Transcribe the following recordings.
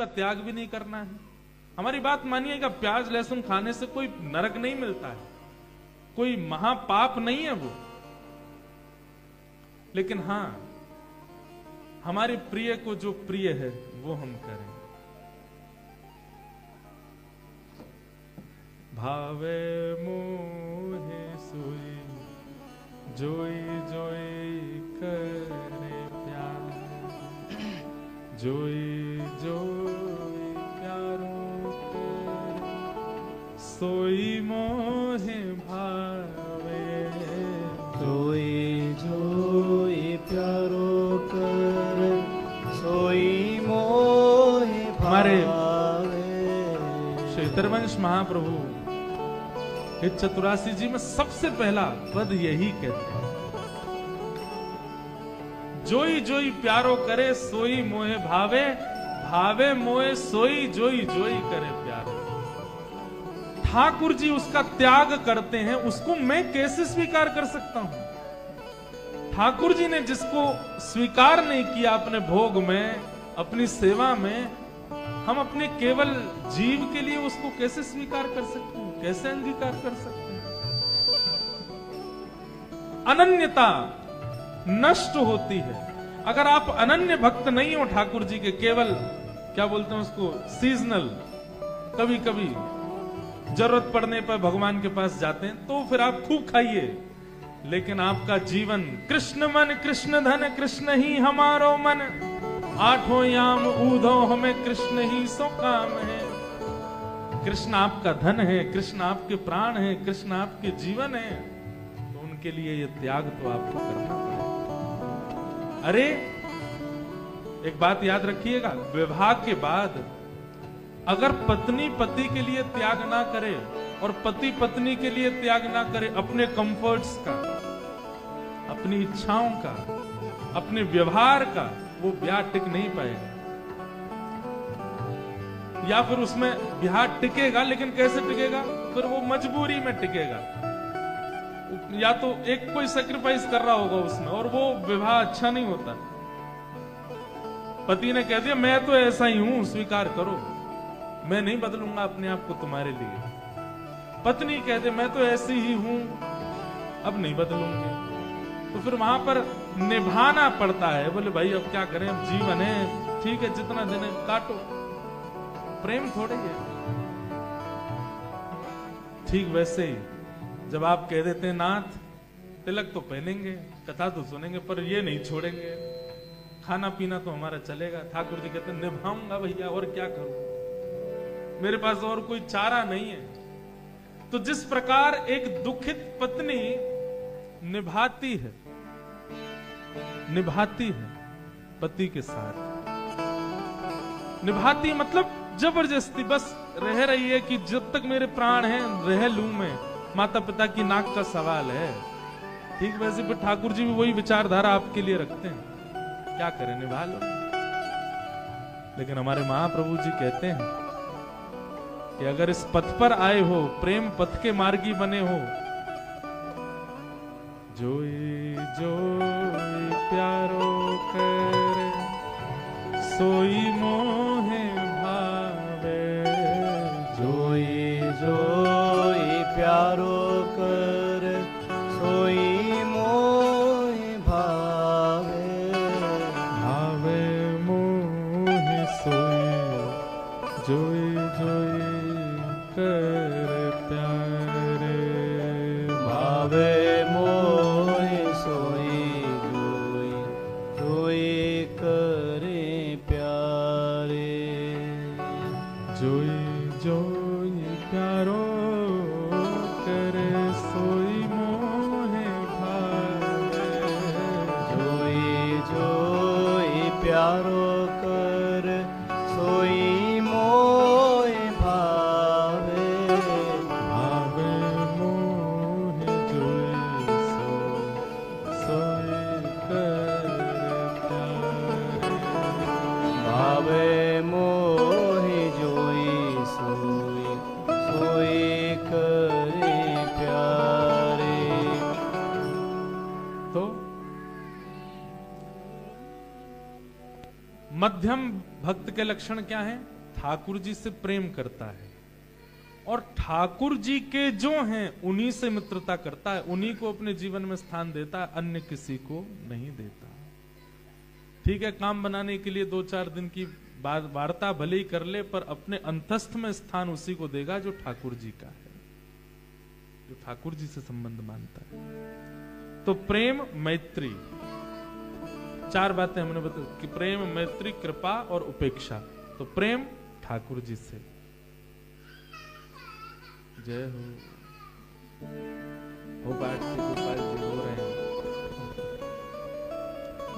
का त्याग भी नहीं करना है। हमारी बात मानिएगा, प्याज लहसुन खाने से कोई नरक नहीं मिलता है, कोई महापाप नहीं है वो। लेकिन हां, हमारे प्रिय को जो प्रिय है वो हम करें। भावे मोहे सोई जोई जोई करे प्यार, जोई जोई प्यारो करे सोई मोहे भावे, जोई जोई प्यारो करे सोई मोहे हमारे भावे। श्री तरवंश महाप्रभु इस चतुरासी जी में सबसे पहला पद यही कहते हैं, जोई जोई प्यारो करे सोई मोहे भावे, भावे मोहे सोई जोई जोई करे प्यारे। ठाकुर जी उसका त्याग करते हैं, उसको मैं कैसे स्वीकार कर सकता हूं? ठाकुर जी ने जिसको स्वीकार नहीं किया अपने भोग में, अपनी सेवा में, हम अपने केवल जीव के लिए उसको कैसे स्वीकार कर सकते हैं, कैसे अंगीकार कर सकते हैं? अनन्यता नष्ट होती है। अगर आप अनन्य भक्त नहीं हो ठाकुर जी के, केवल क्या बोलते हैं उसको, सीजनल, कभी कभी जरूरत पड़ने पर भगवान के पास जाते हैं, तो फिर आप खूब खाइए, लेकिन आपका जीवन कृष्ण मन कृष्ण धन कृष्ण ही हमारो मन, आठों याम ऊधो हमें कृष्ण ही सो काम है। कृष्ण आपका धन है, कृष्ण आपके प्राण है, कृष्ण आपके जीवन है, तो उनके लिए ये त्याग तो आपको करना पड़ेगा। अरे एक बात याद रखिएगा, विवाह के बाद अगर पत्नी पति के लिए त्याग ना करे और पति पत्नी के लिए त्याग ना करे अपने कंफर्ट्स का, अपनी इच्छाओं का, अपने व्यवहार का, वो ब्याह टिक नहीं पाएगा। या फिर उसमें ब्याह टिकेगा, लेकिन कैसे टिकेगा? फिर वो मजबूरी में टिकेगा, या तो एक कोई सेक्रीफाइस कर रहा होगा उसमें, और वो विवाह अच्छा नहीं होता। पति ने कह दिया मैं तो ऐसा ही हूं, स्वीकार करो, मैं नहीं बदलूंगा अपने आप को तुम्हारे लिए। पत्नी कह दे मैं तो ऐसी ही हूं, अब नहीं बदलूंगी, तो फिर वहां पर निभाना पड़ता है। बोले भाई अब क्या करें, अब जीवन है, ठीक है जितना दिन है काटो, प्रेम थोड़े है। ठीक वैसे ही जब आप कह देते हैं नाथ तिलक तो पहनेंगे, कथा तो सुनेंगे, पर ये नहीं छोड़ेंगे, खाना पीना तो हमारा चलेगा। ठाकुर जी कहते हैं निभाऊंगा भैया, और क्या करूं, मेरे पास और कोई चारा नहीं है। तो जिस प्रकार एक दुखित पत्नी निभाती है पति के साथ, निभाती मतलब जबरदस्ती, बस रह रही है कि जब तक मेरे प्राण हैं रह लूं मैं, माता पिता की नाक का सवाल है। ठीक वैसे फिर ठाकुर जी भी वही विचारधारा आपके लिए रखते हैं, क्या करें, निभा लो। लेकिन हमारे महाप्रभु जी कहते हैं कि अगर इस पथ पर आए हो, प्रेम पथ के मार्गी बने हो, जोई जोई प्यारो करे सोई मोहे भावे, जोई जोई प्यारो करे सोई मोहे भावे, भावे मोहे सोई जोई जोई कर प्यारे, भावे मोहे सोई जोई जोई करे प्यारे, जोई जोई प्यारो करे सोई मोहे भावे, जोई जोई प्यारो कर सोई मोहे भावे, भावे मोहे जोई सोई कर प्यारे, भावे मोहे जोई सोई सोई करे प्यारे। तो मध्यम भक्त के लक्षण क्या हैं? ठाकुर जी से प्रेम करता है और ठाकुर जी के जो हैं उन्हीं से मित्रता करता है, उन्हीं को अपने जीवन में स्थान देता है, अन्य किसी को नहीं देता। ठीक है, काम बनाने के लिए 2-4 दिन की वार्ता भले ही कर ले, पर अपने अंतस्थ में स्थान उसी को देगा जो ठाकुर जी का है, जो ठाकुर जी से संबंध मानता है। तो प्रेम, मैत्री, 4 बातें हमने बताई कि प्रेम, मैत्री, कृपा और उपेक्षा। तो प्रेम ठाकुर जी से। जय हो बात से गोपाल जी हो रहे हैं।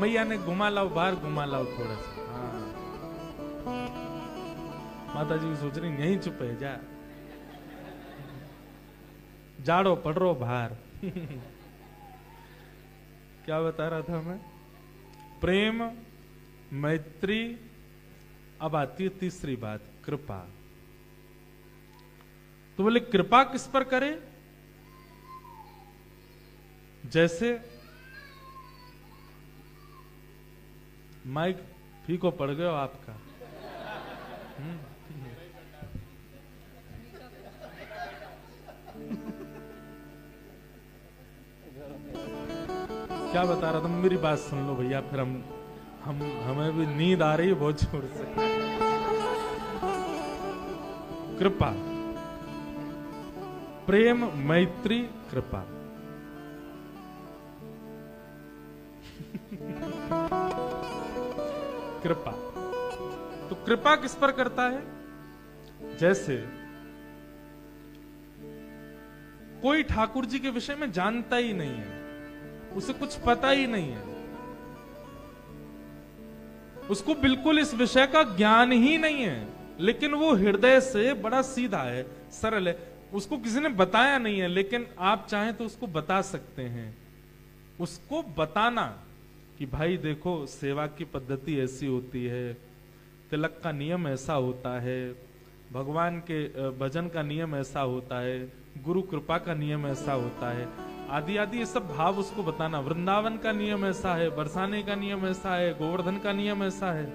मैया ने घुमा लाओ, बाहर घुमा लाओ थोड़ा सा। हाँ, माता जी सोच रही यहीं चुप है जा, जाड़ो पड़ रो बाहर। क्या बता रहा था मैं? प्रेम, मैत्री, अब आती है तीसरी बात, कृपा। तो बोले कृपा किस पर करे? जैसे माइक फीको पड़ गया आपका। क्या बता रहा था? मेरी बात सुन लो भैया, फिर हमें भी नींद आ रही है बहुत जोर से। कृपा, प्रेम, मैत्री, कृपा। कृपा, तो कृपा किस पर करता है? जैसे कोई ठाकुर जी के विषय में जानता ही नहीं है, उसे कुछ पता ही नहीं है, उसको बिल्कुल इस विषय का ज्ञान ही नहीं है, लेकिन वो हृदय से बड़ा सीधा है, सरल है, उसको किसी ने बताया नहीं है, लेकिन आप चाहें तो उसको बता सकते हैं। उसको बताना कि भाई देखो, सेवा की पद्धति ऐसी होती है, तिलक का नियम ऐसा होता है, भगवान के भजन का नियम ऐसा होता है, गुरु कृपा का नियम ऐसा होता है, आदि आदि ये सब भाव उसको बताना। वृंदावन का नियम ऐसा है, बरसाने का नियम ऐसा है, गोवर्धन का नियम ऐसा है।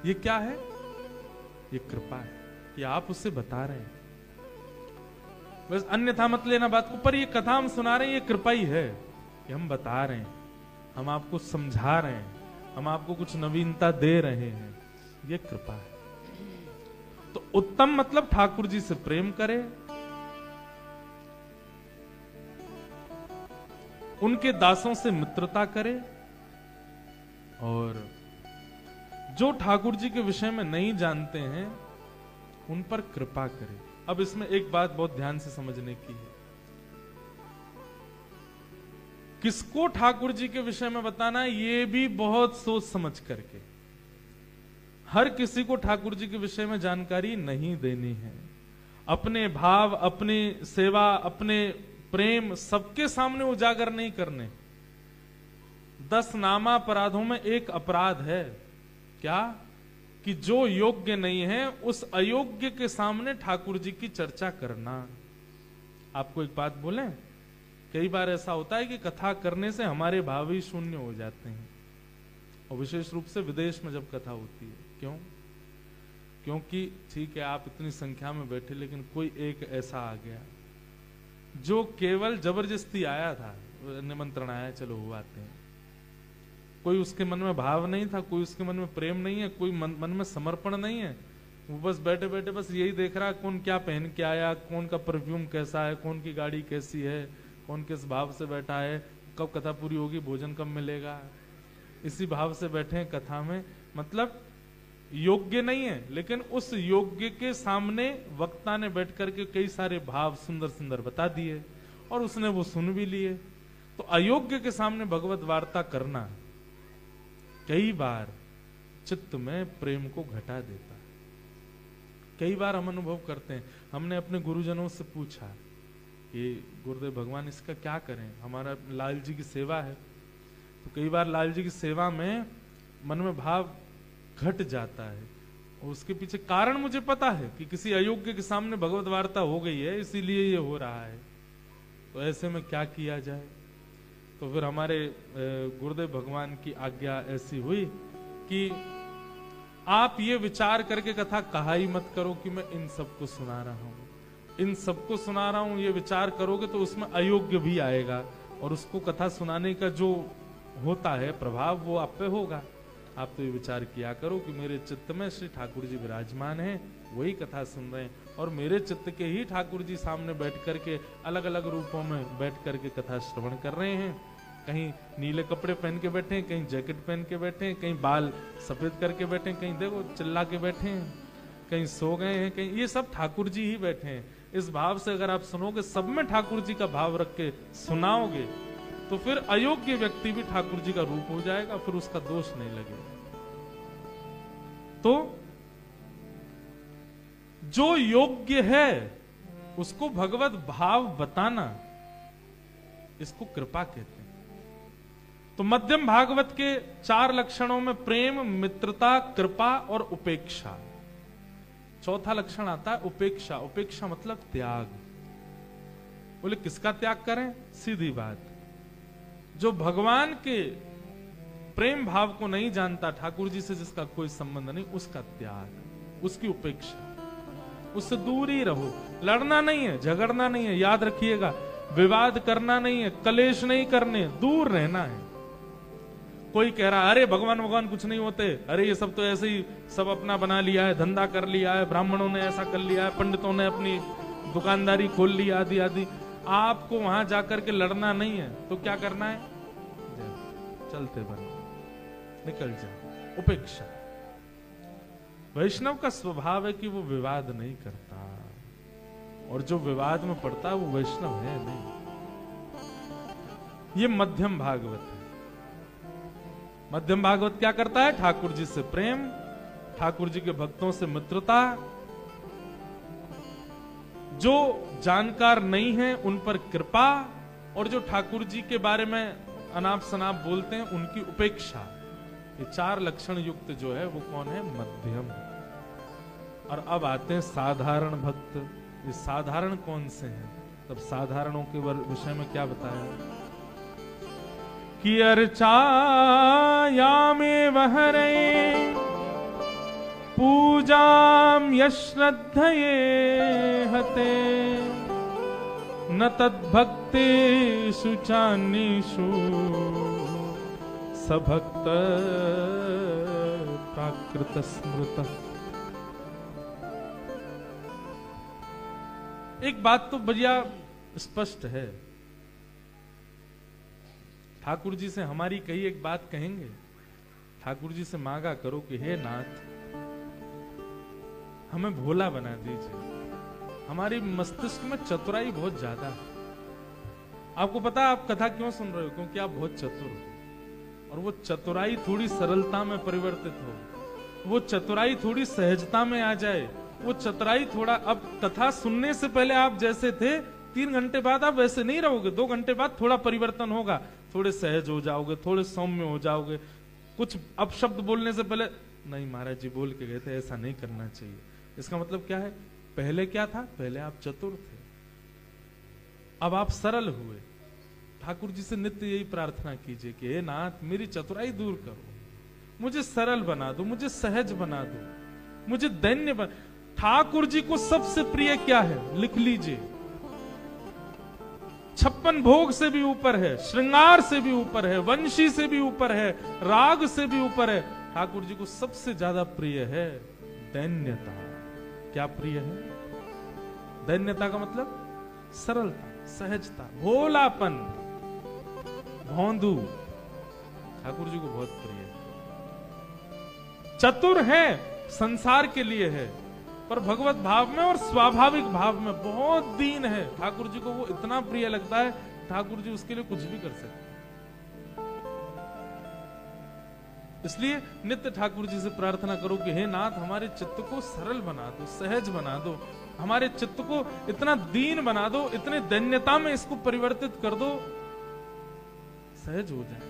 ये क्या है? ये कृपा है कि आप उसे बता रहे हैं। बस अन्यथा मत लेना बात को, पर ये कथा हम सुना रहे हैं, ये कृपा ही है कि हम बता रहे हैं, हम आपको समझा रहे हैं, हम आपको कुछ नवीनता दे रहे हैं, ये कृपा है। तो उत्तम मतलब ठाकुर जी से प्रेम करे, उनके दासों से मित्रता करे, और जो ठाकुर जी के विषय में नहीं जानते हैं उन पर कृपा करे। अब इसमें एक बात बहुत ध्यान से समझने की है, किसको ठाकुर जी के विषय में बताना है ये भी बहुत सोच समझ करके। हर किसी को ठाकुर जी के विषय में जानकारी नहीं देनी है। अपने भाव, अपनी सेवा, अपने प्रेम सबके सामने उजागर नहीं करने। 10 नामा अपराधों में एक अपराध है, क्या? कि जो योग्य नहीं है उस अयोग्य के सामने ठाकुर जी की चर्चा करना। आपको एक बात बोलें, कई बार ऐसा होता है कि कथा करने से हमारे भाव ही शून्य हो जाते हैं, और विशेष रूप से विदेश में जब कथा होती है। क्यों? क्योंकि ठीक है आप इतनी संख्या में बैठे, लेकिन कोई एक ऐसा आ गया जो केवल जबरदस्ती आया था, निमंत्रण आया, चलो वो आते हैं। कोई उसके मन में भाव नहीं था, कोई उसके मन में प्रेम नहीं है, कोई मन में समर्पण नहीं है, वो बस बैठे बैठे बस यही देख रहा है कौन क्या पहन के आया, कौन का परफ्यूम कैसा है, कौन की गाड़ी कैसी है, कौन किस भाव से बैठा है, कब कथा पूरी होगी, भोजन कब मिलेगा, इसी भाव से बैठे हैं कथा में। मतलब योग्य नहीं है, लेकिन उस योग्य के सामने वक्ता ने बैठ करके कई सारे भाव सुंदर सुंदर बता दिए और उसने वो सुन भी लिए। तो अयोग्य के सामने भगवत वार्ता करना कई बार चित्त में प्रेम को घटा देता है। कई बार हम अनुभव करते हैं, हमने अपने गुरुजनों से पूछा कि गुरुदेव भगवान इसका क्या करें, हमारा लाल जी की सेवा है। तो कई बार लाल जी की सेवा में मन में भाव घट जाता है, और उसके पीछे कारण मुझे पता है कि किसी अयोग्य के सामने भगवत वार्ता हो गई है, इसीलिए ये हो रहा है। तो ऐसे में क्या किया जाए? तो फिर हमारे गुरुदेव भगवान की आज्ञा ऐसी हुई कि आप ये विचार करके कथा कहा ही मत करो कि मैं इन सबको सुना रहा हूं, इन सबको सुना रहा हूं। ये विचार करोगे तो उसमें अयोग्य भी आएगा, और उसको कथा सुनाने का जो होता है प्रभाव वो आप पे होगा। आप तो ये विचार किया करो कि मेरे चित्त में श्री ठाकुर जी विराजमान हैं, वही कथा सुन रहे हैं, और मेरे चित्त के ही ठाकुर जी सामने बैठ करके अलग अलग रूपों में बैठ करके कथा श्रवण कर रहे हैं। कहीं नीले कपड़े पहन के बैठे हैं, कहीं जैकेट पहन के बैठे हैं, कहीं बाल सफेद करके बैठे हैं, कहीं देखो चिल्ला के बैठे हैं, कहीं सो गए हैं, कहीं ये सब ठाकुर जी ही बैठे हैं। इस भाव से अगर आप सुनोगे, सब में ठाकुर जी का भाव रख के सुनाओगे, तो फिर अयोग्य व्यक्ति भी ठाकुर जी का रूप हो जाएगा, फिर उसका दोष नहीं लगेगा। तो जो योग्य है उसको भगवत भाव बताना, इसको कृपा कहते हैं। तो मध्यम भागवत के 4 लक्षणों में प्रेम, मित्रता, कृपा और उपेक्षा। चौथा लक्षण आता है उपेक्षा। उपेक्षा मतलब त्याग। बोले किसका त्याग करें? सीधी बात, जो भगवान के प्रेम भाव को नहीं जानता, ठाकुर जी से जिसका कोई संबंध नहीं, उसका त्याग, उसकी उपेक्षा, उससे दूर ही रहो। लड़ना नहीं है, झगड़ना नहीं है, याद रखिएगा, विवाद करना नहीं है, कलेश नहीं करने, दूर रहना है। कोई कह रहा अरे भगवान कुछ नहीं होते, अरे ये सब तो ऐसे ही सब अपना बना लिया है, धंधा कर लिया है, ब्राह्मणों ने ऐसा कर लिया है, पंडितों ने अपनी दुकानदारी खोल ली, आदि आदि। आपको वहां जाकर के लड़ना नहीं है, तो क्या करना है? चलते बनो, निकल जाओ। उपेक्षा। वैष्णव का स्वभाव है कि वो विवाद नहीं करता, और जो विवाद में पड़ता है वो वैष्णव है नहीं। ये मध्यम भागवत है। मध्यम भागवत क्या करता है? ठाकुर जी से प्रेम, ठाकुर जी के भक्तों से मित्रता, जो जानकार नहीं है उन पर कृपा, और जो ठाकुर जी के बारे में अनाप शनाप बोलते हैं उनकी उपेक्षा। ये 4 लक्षण युक्त जो है वो कौन है? मध्यम। और अब आते हैं साधारण भक्त। ये साधारण कौन से हैं? तब साधारणों के विषय में क्या बताया कि अर्चायामेव हरे पूजाम यश्रद्धये हते न तद्भक्तेषु चान्येषु सभक्त प्राकृत स्मृत। एक बात तो बढ़िया स्पष्ट है, ठाकुर जी से हमारी कई एक बात कहेंगे। ठाकुर जी से मांगा करो कि हे नाथ, हमें भोला बना दीजिए, हमारी मस्तिष्क में चतुराई बहुत ज्यादा है। आपको पता है आप कथा क्यों सुन रहे हो? क्योंकि आप बहुत चतुर हो, और वो चतुराई थोड़ी सरलता में परिवर्तित हो, वो चतुराई थोड़ी सहजता में आ जाए, वो चतुराई थोड़ा, अब कथा सुनने से पहले आप जैसे थे, 3 घंटे बाद आप वैसे नहीं रहोगे, 2 घंटे बाद थोड़ा परिवर्तन होगा, थोड़े सहज हो जाओगे, थोड़े सौम्य हो जाओगे। कुछ अपशब्द बोलने से पहले नहीं महाराज जी बोल के गए थे, ऐसा नहीं करना चाहिए। इसका मतलब क्या है? पहले क्या था? पहले आप चतुर थे, अब आप सरल हुए। ठाकुर जी से नित्य यही प्रार्थना कीजिए कि हे नाथ, मेरी चतुराई दूर करो, मुझे सरल बना दो, मुझे सहज बना दो, मुझे दैन्य बना। ठाकुर जी को सबसे प्रिय क्या है? लिख लीजिए, 56 भोग से भी ऊपर है, श्रृंगार से भी ऊपर है, वंशी से भी ऊपर है, राग से भी ऊपर है। ठाकुर जी को सबसे ज्यादा प्रिय है दैन्यता। क्या प्रिय है? दैन्यता का मतलब सरलता, सहजता, भोलापन, भौंदू। ठाकुर जी को बहुत प्रिय है। चतुर है, संसार के लिए है, पर भगवत भाव में और स्वाभाविक भाव में बहुत दीन है। ठाकुर जी को वो इतना प्रिय लगता है, ठाकुर जी उसके लिए कुछ भी कर सकते हैं। इसलिए नित्य ठाकुर जी से प्रार्थना करो कि हे नाथ, हमारे चित्त को सरल बना दो, सहज बना दो, हमारे चित्त को इतना दीन बना दो, इतने दैन्यता में इसको परिवर्तित कर दो, सहज हो जाए।